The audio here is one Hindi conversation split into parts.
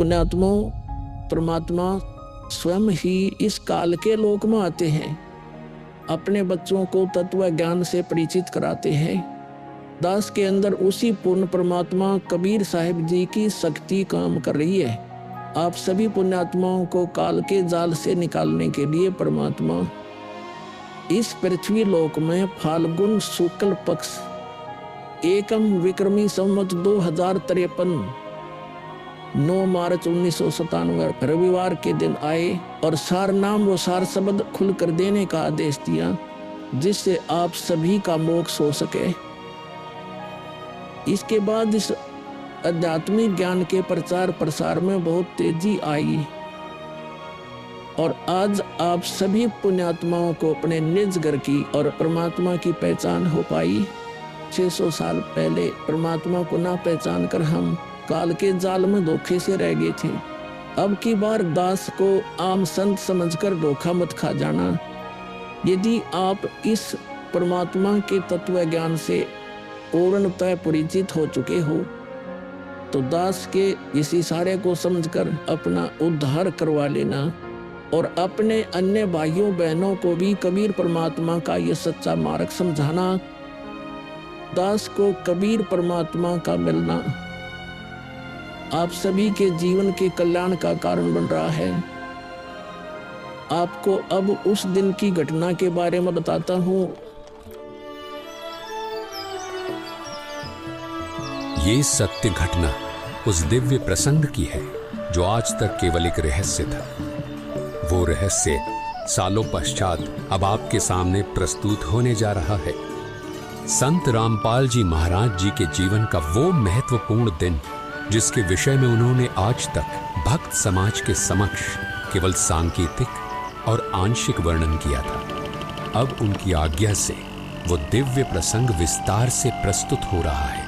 पुण्यात्माओं, परमात्मा स्वयं ही इस काल के लोक में आते हैं, अपने बच्चों को तत्व ज्ञान से परिचित कराते हैं। दास के अंदर उसी पूर्ण परमात्मा कबीर साहिब जी की शक्ति काम कर रही है। आप सभी पुण्यात्माओं को काल के जाल से निकालने के लिए परमात्मा इस पृथ्वी लोक में फाल्गुन शुक्ल पक्ष एकम विक्रमी संवत 2053 9 मार्च 1997 रविवार के दिन आए और सार नाम व सार शब्द खुल कर देने का आदेश दिया, जिससे आप सभी का मोक्ष हो सके। इसके बाद इस आध्यात्मिक ज्ञान के प्रचार प्रसार में बहुत तेजी आई और आज आप सभी पुण्यात्माओं को अपने निज घर की और परमात्मा की पहचान हो पाई। 600 साल पहले परमात्मा को ना पहचान कर हम काल के जाल में धोखे से रह गए थे। अब की बार दास को आम संत समझकर धोखा मत खा जाना। यदि आप इस परमात्मा के तत्व ज्ञान से पूर्णतः परिचित हो चुके हो तो दास के इस इशारे को समझकर अपना उद्धार करवा लेना और अपने अन्य भाइयों बहनों को भी कबीर परमात्मा का यह सच्चा मार्ग समझाना। दास को कबीर परमात्मा का मिलना आप सभी के जीवन के कल्याण का कारण बन रहा है। आपको अब उस दिन की घटना के बारे में बताता हूँ। ये सत्य घटना उस दिव्य प्रसंग की है जो आज तक केवल एक रहस्य था। वो रहस्य सालों पश्चात अब आपके सामने प्रस्तुत होने जा रहा है। संत रामपाल जी महाराज जी के जीवन का वो महत्वपूर्ण दिन जिसके विषय में उन्होंने आज तक भक्त समाज के समक्ष केवल सांकेतिक और आंशिक वर्णन किया था, अब उनकी आज्ञा से वो दिव्य प्रसंग विस्तार से प्रस्तुत हो रहा है।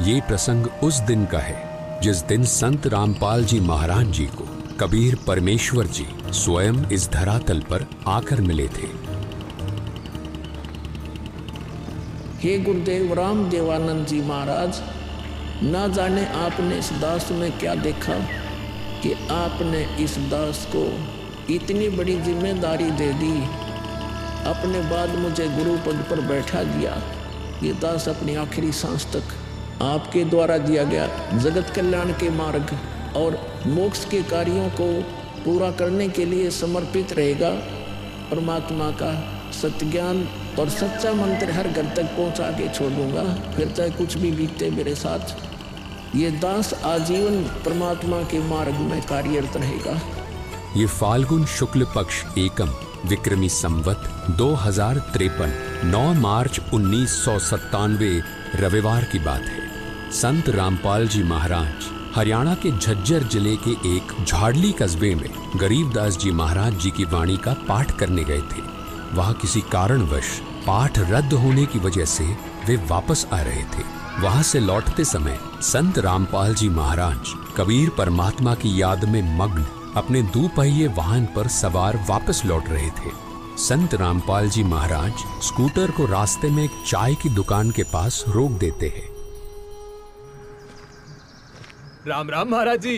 ये प्रसंग उस दिन का है जिस दिन संत रामपाल जी महाराज जी को कबीर परमेश्वर जी स्वयं इस धरातल पर आकर मिले थे। हे गुरुदेव राम देवानंद जी महाराज, ना जाने आपने इस दास में क्या देखा कि आपने इस दास को इतनी बड़ी जिम्मेदारी दे दी, अपने बाद मुझे गुरु पद पर बैठा दिया। ये दास अपनी आखिरी सांस तक आपके द्वारा दिया गया जगत कल्याण के मार्ग और मोक्ष के कार्यों को पूरा करने के लिए समर्पित रहेगा। परमात्मा का सत्य ज्ञान और सच्चा मंत्र हर घर तक पहुंचा के छोड़ूंगा, फिर चाहे कुछ भी बीते मेरे साथ। ये दास आजीवन परमात्मा के मार्ग में कार्यरत रहेगा। ये फाल्गुन शुक्ल पक्ष एकम विक्रमी संवत 2053 9 मार्च 1997 रविवार की बात है। संत रामपाल जी महाराज हरियाणा के झज्जर जिले के एक झाड़ली कस्बे में गरीबदास जी महाराज जी की वाणी का पाठ करने गए थे। वहां किसी कारणवश पाठ रद्द होने की वजह से वे वापस आ रहे थे। वहां से लौटते समय संत रामपाल जी महाराज कबीर परमात्मा की याद में मग्न अपने दोपहिए वाहन पर सवार वापस लौट रहे थे। संत रामपाल जी महाराज स्कूटर को रास्ते में एक चाय की दुकान के पास रोक देते हैं। राम राम महाराज जी।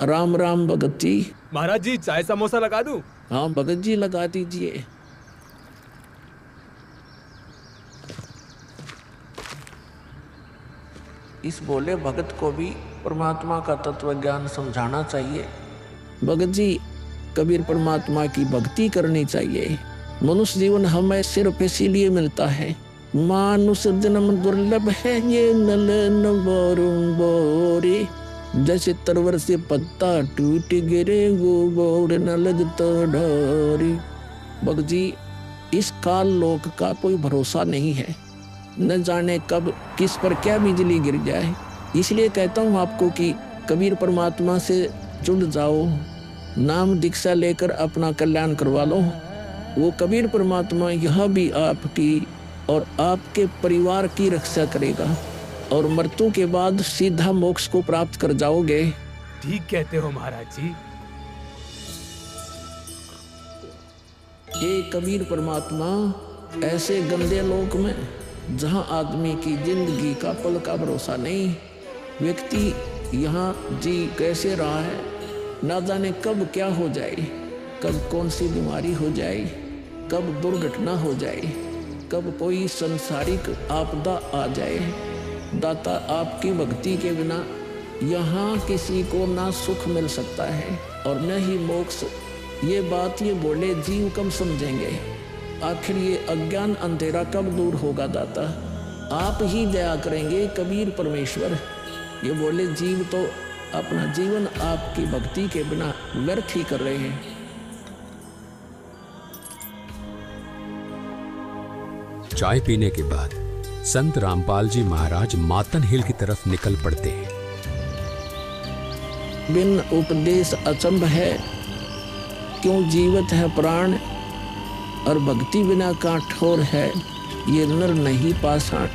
राम राम भगत जी। महाराज जी चाय समोसा लगा दूं? हाँ भगत जी लगा दीजिए। इस बोले भगत को भी परमात्मा का तत्व ज्ञान समझाना चाहिए। भगत जी, कबीर परमात्मा की भक्ति करनी चाहिए। मनुष्य जीवन हमें सिर्फ इसीलिए मिलता है। मानुष जन्म दुर्लभ है ये नलन बोरे, जैसे तरवर से पत्ता टूट गिरे वो बोर न लगता ढारी। भगत जी, इस काल लोक का कोई भरोसा नहीं है, न जाने कब किस पर क्या बिजली गिर जाए। इसलिए कहता हूँ आपको कि कबीर परमात्मा से जुड़ जाओ, नाम दीक्षा लेकर अपना कल्याण करवा लो। वो कबीर परमात्मा यह भी आपकी और आपके परिवार की रक्षा करेगा और मृत्यु के बाद सीधा मोक्ष को प्राप्त कर जाओगे। ठीक कहते हो महाराज जी। ये कबीर परमात्मा ऐसे गंदे लोक में जहां आदमी की जिंदगी का पल का भरोसा नहीं, व्यक्ति यहाँ जी कैसे रहा है ना जाने कब क्या हो जाए, कब कौन सी बीमारी हो जाए, कब दुर्घटना हो जाए, कब कोई संसारिक आपदा आ जाए। दाता, आपकी भक्ति के बिना यहाँ किसी को ना सुख मिल सकता है और न ही मोक्ष। ये बात ये बोले जीव कब समझेंगे? आखिर ये अज्ञान अंधेरा कब दूर होगा दाता? आप ही दया करेंगे कबीर परमेश्वर। ये बोले जीव तो अपना जीवन आपकी भक्ति के बिना व्यर्थ ही कर रहे हैं। चाय पीने के बाद संत रामपाल जी महाराज मातन हिल की तरफ निकल पड़ते हैं। बिन उपदेश अचंभ है, क्यों जीवित है प्राण, और भक्ति बिना काठोर है, ये नर नहीं पाषाण।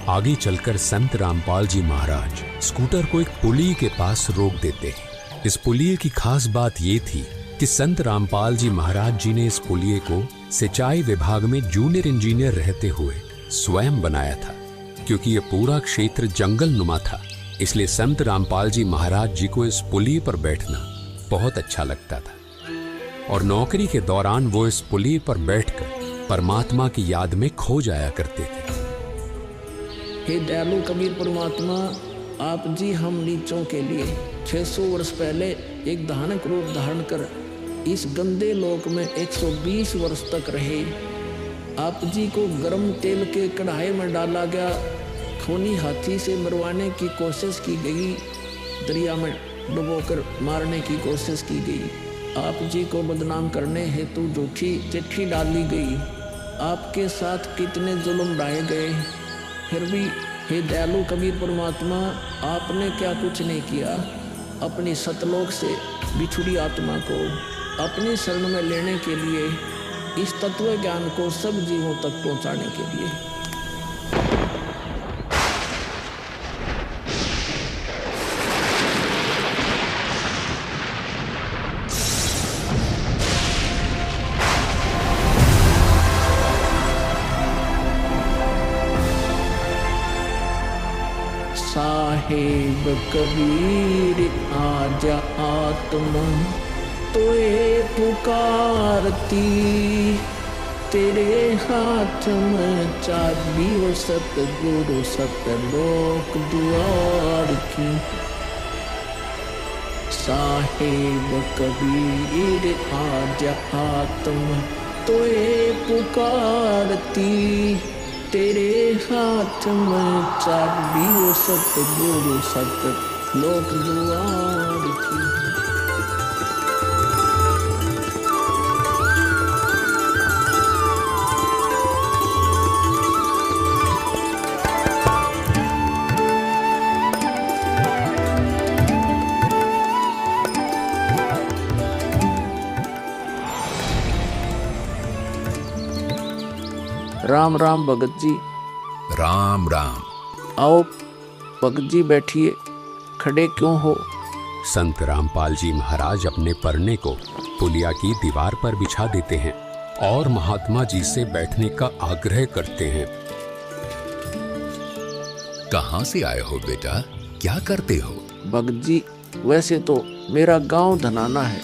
आगे चलकर संत रामपाल जी महाराज स्कूटर को एक पुली के पास रोक देते हैं। इस पुलिये की खास बात ये थी कि संत रामपाल जी महाराज जी ने इस पुलिये को सिंचाई विभाग में जूनियर इंजीनियर रहते हुए स्वयं बनाया था। क्योंकि ये पूरा क्षेत्र जंगल नुमा था, इसलिए संत रामपाल जी महाराज जी को इस पुलिये पर बैठना बहुत अच्छा लगता था और नौकरी के दौरान वो इस पुलिये पर बैठकर परमात्मा की याद में खो जाया करते थे। हे दयालु कबीर परमात्मा, आप जी हम नीचों के लिए 600 वर्ष पहले एक भयानक रूप धारण कर इस गंदे लोक में 120 वर्ष तक रहे। आप जी को गर्म तेल के कढ़ाई में डाला गया, खूनी हाथी से मरवाने की कोशिश की गई, दरिया में डुबोकर मारने की कोशिश की गई। आप जी को बदनाम करने हेतु झूठी चिट्ठी डाली गई। आपके साथ कितने जुल्म ढाए गए, फिर भी हे दयालु कबीर परमात्मा, आपने क्या कुछ नहीं किया। अपनी सतलोक से बिछुड़ी आत्मा को अपनी शरण में लेने के लिए, इस तत्व ज्ञान को सब जीवों तक पहुंचाने के लिए। साहेब कबीर आजा आत्मा तोए पुकारती, तेरे हाथ में चाबी वो सतगुरु सतलोक द्वार की। साहेब कबीर आजा आत्मा तोए पुकारती, तेरे हाथ में चाबी वो सतगुरु सतलोक द्वार की। राम राम भगत जी। राम राम। आओ भगत जी बैठिए, खड़े क्यों हो? संत रामपाल जी महाराज अपने परने को पुलिया की दीवार पर बिछा देते हैं और महात्मा जी से बैठने का आग्रह करते हैं। कहाँ से आए हो बेटा, क्या करते हो? भगत जी, वैसे तो मेरा गांव धनाना है,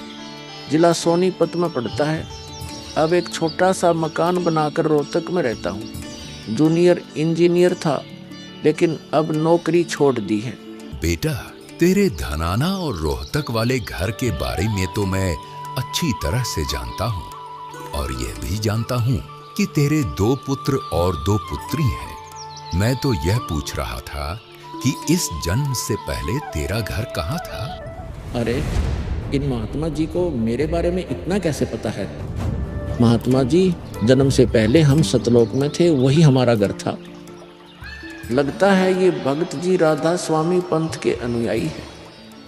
जिला सोनीपत में पड़ता है। अब एक छोटा सा मकान बनाकर रोहतक में रहता हूँ। जूनियर इंजीनियर था, लेकिन अब नौकरी छोड़ दी है। बेटा, तेरे धनाना और रोहतक वाले घर के बारे में तो मैं अच्छी तरह से जानता हूँ और यह भी जानता हूँ कि तेरे 2 पुत्र और 2 पुत्री हैं। मैं तो यह पूछ रहा था कि इस जन्म से पहले तेरा घर कहाँ था? अरे, इन महात्मा जी को मेरे बारे में इतना कैसे पता है? महात्मा जी, जन्म से पहले हम सतलोक में थे, वही हमारा घर था। लगता है ये भगत जी राधा स्वामी पंथ के अनुयायी हैं।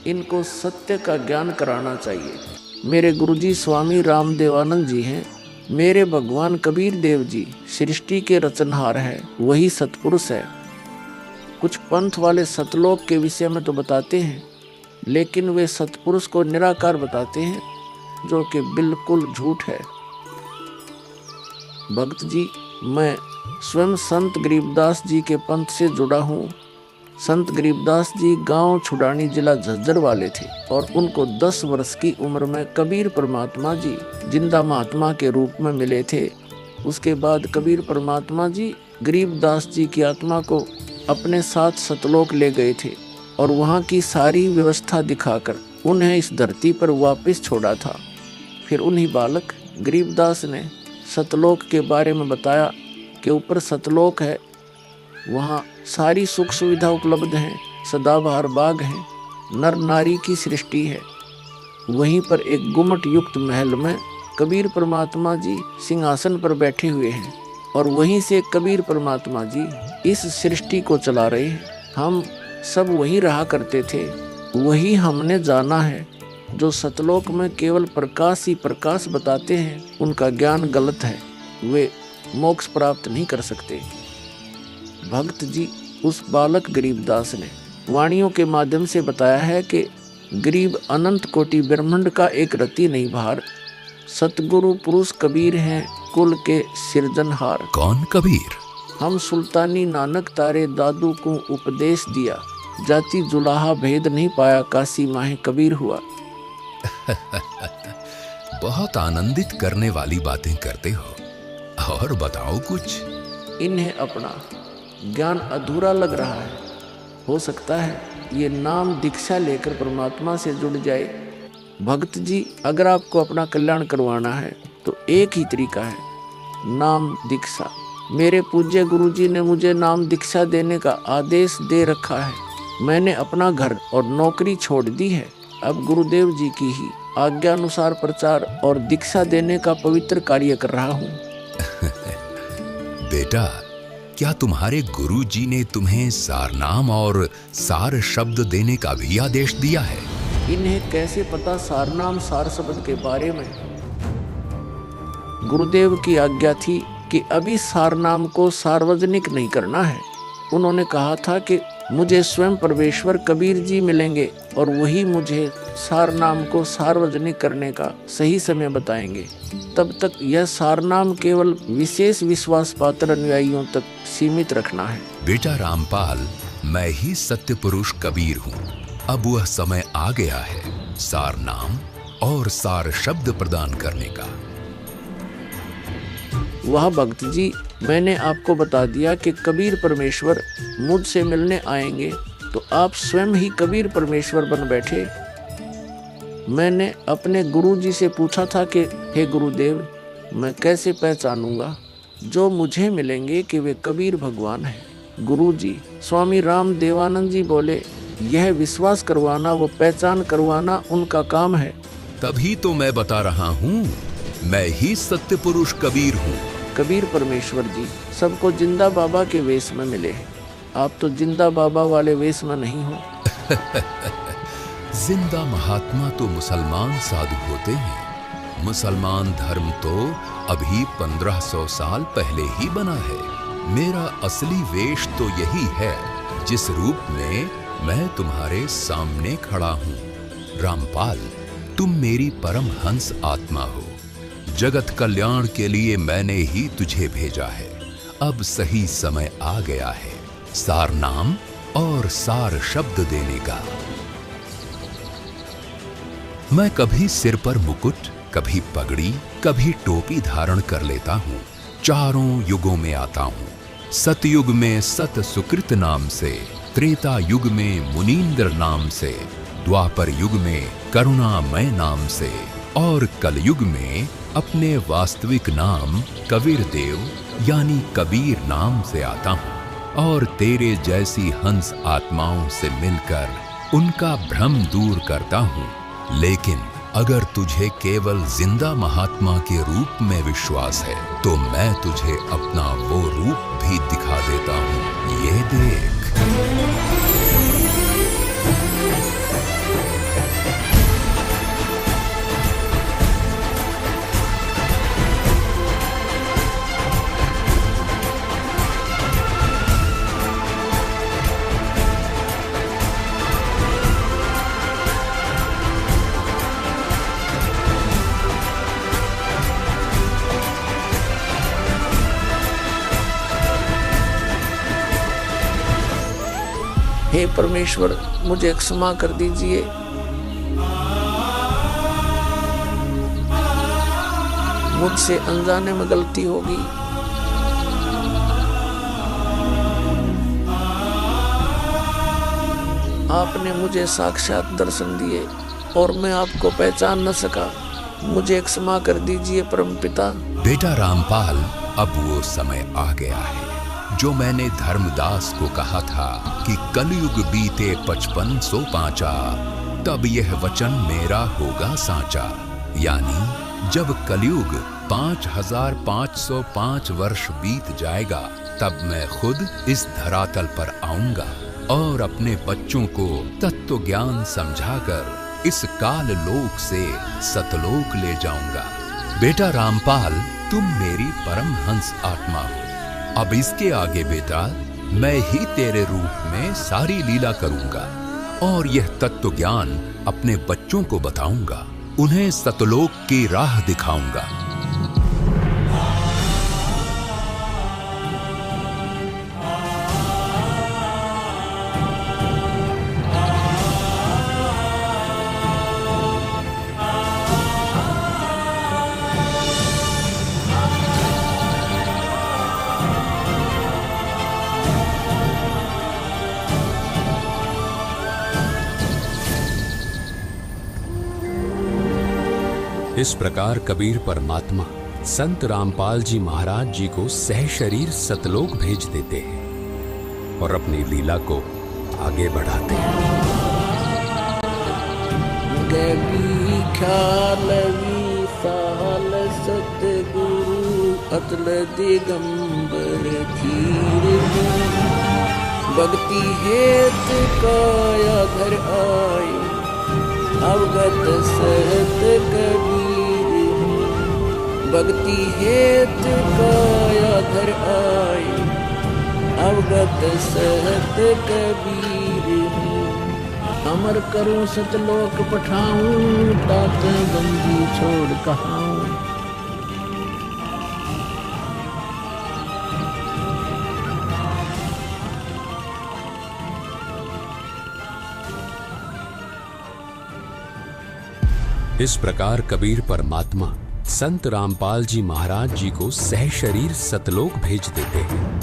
इनको सत्य का ज्ञान कराना चाहिए। मेरे गुरुजी स्वामी रामदेवानंद जी हैं। मेरे भगवान कबीर देव जी सृष्टि के रचनहार हैं, वही सतपुरुष है। कुछ पंथ वाले सतलोक के विषय में तो बताते हैं, लेकिन वे सतपुरुष को निराकार बताते हैं, जो कि बिल्कुल झूठ है। भक्त जी, मैं स्वयं संत गरीबदास जी के पंथ से जुड़ा हूँ। संत गरीबदास जी गांव छुड़ानी जिला झज्जर वाले थे और उनको 10 वर्ष की उम्र में कबीर परमात्मा जी जिंदा महात्मा के रूप में मिले थे। उसके बाद कबीर परमात्मा जी गरीबदास जी की आत्मा को अपने साथ सतलोक ले गए थे और वहाँ की सारी व्यवस्था दिखाकर उन्हें इस धरती पर वापस छोड़ा था। फिर उन्हीं बालक गरीबदास ने सतलोक के बारे में बताया कि ऊपर सतलोक है, वहाँ सारी सुख सुविधा उपलब्ध हैं, सदाबहार बाग हैं, नर नारी की सृष्टि है। वहीं पर एक गुम्मट युक्त महल में कबीर परमात्मा जी सिंहासन पर बैठे हुए हैं और वहीं से कबीर परमात्मा जी इस सृष्टि को चला रहे हैं। हम सब वहीं रहा करते थे, वही हमने जाना है। जो सतलोक में केवल प्रकाश ही प्रकाश बताते हैं उनका ज्ञान गलत है, वे मोक्ष प्राप्त नहीं कर सकते। भक्त जी उस बालक गरीबदास ने वाणियों के माध्यम से बताया है कि गरीब अनंत कोटि ब्रह्मांड का एक रति नहीं भार, सतगुरु पुरुष कबीर हैं कुल के सिरजनहार। कौन कबीर? हम सुल्तानी नानक तारे दादू को उपदेश दिया, जाति जुलाहा भेद नहीं पाया, काशी माहे कबीर हुआ। बहुत आनंदित करने वाली बातें करते हो, और बताओ कुछ। इन्हें अपना ज्ञान अधूरा लग रहा है, हो सकता है ये नाम दीक्षा लेकर परमात्मा से जुड़ जाए। भक्त जी, अगर आपको अपना कल्याण करवाना है तो एक ही तरीका है, नाम दीक्षा। मेरे पूज्य गुरुजी ने मुझे नाम दीक्षा देने का आदेश दे रखा है। मैंने अपना घर और नौकरी छोड़ दी है, अब गुरुदेव जी की ही आज्ञा अनुसार प्रचार और दीक्षा देने का पवित्र कार्य कर रहा हूँ। बेटा, क्या तुम्हारे गुरु जी ने तुम्हें सारनाम और सार शब्द देने का भी आदेश दिया है? इन्हें कैसे पता सारनाम सार शब्द के बारे में? गुरुदेव की आज्ञा थी कि अभी सारनाम को सार्वजनिक नहीं करना है। उन्होंने कहा था कि मुझे स्वयं परमेश्वर कबीर जी मिलेंगे और वही मुझे सारनाम को सार्वजनिक करने का सही समय बताएंगे। तब तक यह सारनाम केवल विशेष विश्वास पात्र अनुयायियों तक सीमित रखना है। बेटा रामपाल, मैं ही सत्य पुरुष कबीर हूँ। अब वह समय आ गया है सारनाम और सार शब्द प्रदान करने का। वह भक्त जी, मैंने आपको बता दिया कि कबीर परमेश्वर मुझसे मिलने आएंगे, तो आप स्वयं ही कबीर परमेश्वर बन बैठे। मैंने अपने गुरु जी से पूछा था कि हे गुरुदेव, मैं कैसे पहचानूंगा जो मुझे मिलेंगे कि वे कबीर भगवान हैं? गुरु जी स्वामी राम देवानंद जी बोले, यह विश्वास करवाना व पहचान करवाना उनका काम है। तभी तो मैं बता रहा हूँ, मैं ही सत्य पुरुष कबीर हूँ। कबीर परमेश्वर जी सबको जिंदा बाबा के वेश में मिले हैं, आप तो जिंदा बाबा वाले वेश में नहीं हो। जिंदा महात्मा तो मुसलमान साधु होते हैं। मुसलमान धर्म तो अभी 1500 साल पहले ही बना है। मेरा असली वेश तो यही है जिस रूप में मैं तुम्हारे सामने खड़ा हूँ। रामपाल, तुम मेरी परम हंस आत्मा हो। जगत कल्याण के लिए मैंने ही तुझे भेजा है। अब सही समय आ गया है सार नाम और सार शब्द देने का। मैं कभी सिर पर मुकुट, कभी पगड़ी, कभी टोपी धारण कर लेता हूँ। चारों युगों में आता हूँ। सतयुग में सत सुकृत नाम से, त्रेता युग में मुनींद्र नाम से, द्वापर युग में करुणामय नाम से और कलयुग में अपने वास्तविक नाम कबीर देव यानी कबीर नाम से आता हूँ और तेरे जैसी हंस आत्माओं से मिलकर उनका भ्रम दूर करता हूँ। लेकिन अगर तुझे केवल जिंदा महात्मा के रूप में विश्वास है तो मैं तुझे अपना वो रूप भी दिखा देता हूँ। ये देख। हे परमेश्वर, मुझे क्षमा कर दीजिए। मुझसे अनजाने में गलती होगी। आपने मुझे साक्षात दर्शन दिए और मैं आपको पहचान न सका। मुझे क्षमा कर दीजिए परमपिता। बेटा रामपाल, अब वो समय आ गया है जो मैंने धर्मदास को कहा था कि कलयुग बीते 55 पांचा, तब यह वचन मेरा होगा साचा। यानी जब कलयुग 5505 वर्ष बीत जाएगा, तब मैं खुद इस धरातल पर आऊंगा और अपने बच्चों को तत्व ज्ञान समझाकर इस काल लोक से सतलोक ले जाऊंगा। बेटा रामपाल, तुम मेरी परमहंस आत्मा हो। अब इसके आगे बेटा, मैं ही तेरे रूप में सारी लीला करूंगा और यह तत्व ज्ञान अपने बच्चों को बताऊंगा, उन्हें सतलोक की राह दिखाऊंगा। इस प्रकार कबीर परमात्मा संत रामपाल जी महाराज जी को सह शरीर सतलोक भेज देते हैं और अपनी लीला को आगे बढ़ाते हैं। गवी ख्यालवी साल सतगुरु अतल दिगंबर धीर, भक्ति हेत काया धर आए, अवगत सहत कबीर। भक्ति हेत काया धर आए, अवगत सहत कबीर। अमर करूं सतलोक पठाऊं, तात बंदी छोड़ कहाऊं। इस प्रकार कबीर परमात्मा संत रामपाल जी महाराज जी को सह शरीर सतलोक भेज देते हैं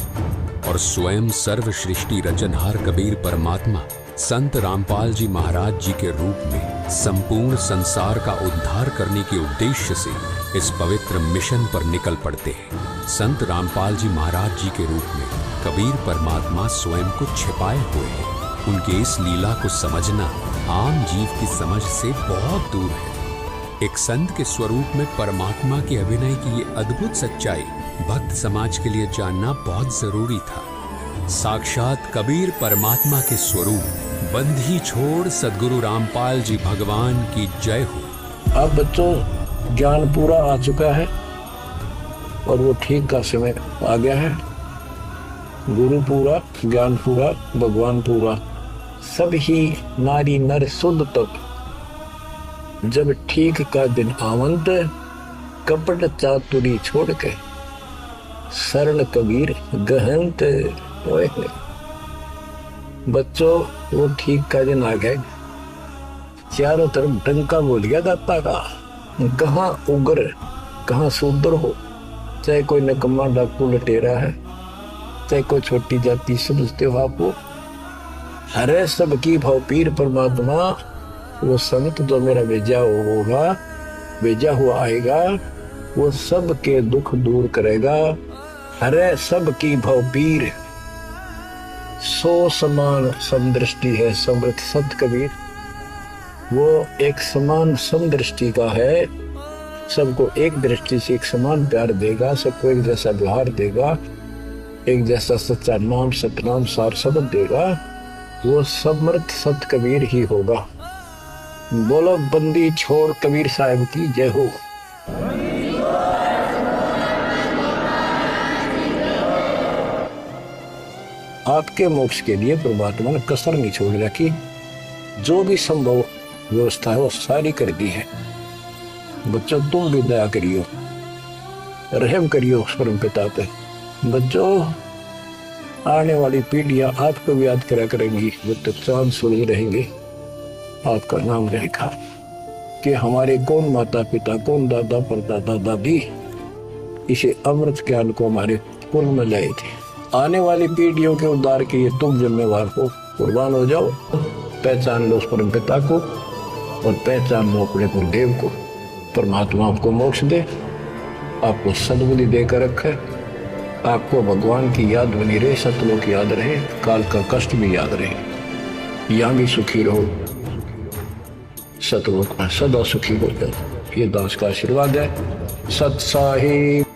और स्वयं सर्व सृष्टि रचनहार कबीर परमात्मा संत रामपाल जी महाराज जी के रूप में संपूर्ण संसार का उद्धार करने के उद्देश्य से इस पवित्र मिशन पर निकल पड़ते हैं। संत रामपाल जी महाराज जी के रूप में कबीर परमात्मा स्वयं को छिपाए हुए हैं। उनके इस लीला को समझना आम जीव की समझ से बहुत दूर है। एक संत के स्वरूप में परमात्मा के अभिनय की ये अद्भुत सच्चाई भक्त समाज के लिए जानना बहुत जरूरी था। साक्षात कबीर परमात्मा के स्वरूप बंधी छोड़ सद्गुरु रामपाल जी भगवान की जय हो। अब बच्चों, ज्ञान पूरा आ चुका है और वो ठीक का समय आ गया है। गुरु पूरा, ज्ञान पूरा, भगवान पूरा, सब ही नारी नर शुद्ध तक जब ठीक का दिन आवंत, कपट चातुरी छोड़ के शरण कबीर गहंत। बच्चों, वो ठीक का दिन आ गया। चारों तरफ डंका बोल गया दाता का। कहाँ उग्र, कहाँ शूद्र हो, चाहे कोई नकम्मा डाकू लटेरा है, चाहे कोई छोटी जाति समझते हो आप, वो अरे सबकी भाव पीर परमात्मा, वो संत जो मेरा भेजा होगा, भेजा हुआ आएगा, वो सबके दुख दूर करेगा। अरे सबकी भाव पीर, सो समान समदृष्टि है समृत संत कबीर। वो एक समान समदृष्टि का है, सबको एक दृष्टि से एक समान प्यार देगा, सबको एक जैसा व्यवहार देगा, एक जैसा सच्चा नाम सतनाम सार शब्द देगा। वो समर्थ संत कबीर ही होगा। बोलो बंदी छोड़ कबीर साहब की जय हो। आपके मोक्ष के लिए परमात्मा ने कसर नहीं छोड़ रखी। जो भी संभव व्यवस्था है वो सारी कर दी है। बच्चों, तुम भी दया करियो, रहम करियो उस परम पिता पे। बच्चों, आने वाली पीढ़ियां आपको भी याद करा करेंगी, वो तो चांद सूरज रहेंगे, आपका नाम रहेगा कि हमारे कौन माता पिता, कौन दादा परदादा दादी इसे अमृत ज्ञान को हमारे पूर्व में लाए थे। आने वाली पीढ़ियों के उद्धार के लिए तुम जिम्मेवार हो, कुर्बान हो जाओ। पहचान लो उस परम पिता को और पहचान लो अपने गुरुदेव को। परमात्मा आपको मोक्ष दे, आपको सद्बुद्धि देकर रखे, आपको भगवान की याद बनी रहे, सतलोक याद रहे, काल का कष्ट भी याद रहे, यहाँ भी सुखी रहो, सतलोक में सदा सुखी हो जाए। ये दास का आशीर्वाद है। सत साहिब।